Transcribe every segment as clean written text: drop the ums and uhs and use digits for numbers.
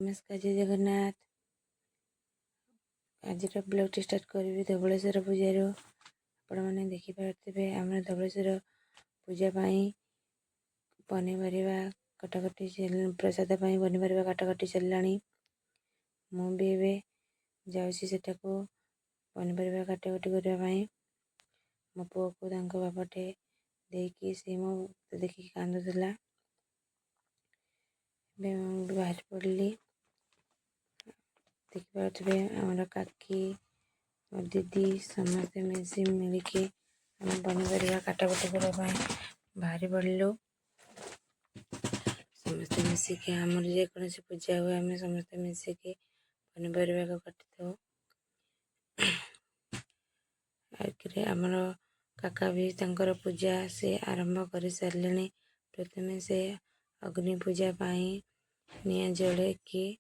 नमस्कार जय जगन्नाथ। आज ब्लॉग स्टार्ट करी धवलेश्वर पूजार। आपण मैंने देखिपे आम धवलेश्वर पूजा पनीपरिया कटाकटी प्रसाद पनीपरिया कटाकटी चलला। मुझे जाटाक पनीपरिया काटाकटी करने मो पुओ को बापटे देकी सी मो देखिए कांदुला बाहर पड़ी। देखिपे आमर काकी और दीदी समस्ते मिसी मिलिकी आम पनीपरिया काटाकटी करने बाहरी पड़ू। समस्ते मिसिकी आमर जेकोसी पूजा हुए आम समस्ते मिसिकी पनीपरिया को काटी था। आमर काका भी तंकर पूजा से आरंभ कर सारे। प्रथम से अग्नि पूजा निया जड़े कि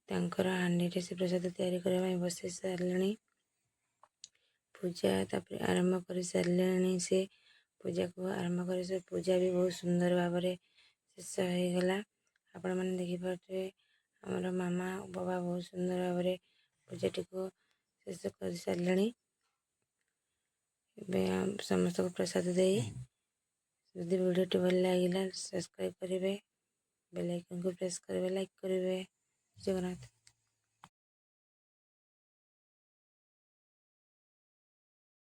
हांडी से प्रसाद तैयारी करने बस सारे। पूजा तापर आरंभ कर सारे से पूजा को आरंभ कर पूजा भी बहुत सुंदर भाव शेष हो गला। आपण मैंने देखिपे आमर मामा बाबा बहुत सुंदर भाव पूजा टी को शेष कर सारे। समस्त को प्रसाद दे यदि वीडियो टी भल लगे सब्सक्राइब करेंगे, बेल आइकन को प्रेस करेंगे, लाइक करेंगे। जगन्नाथ।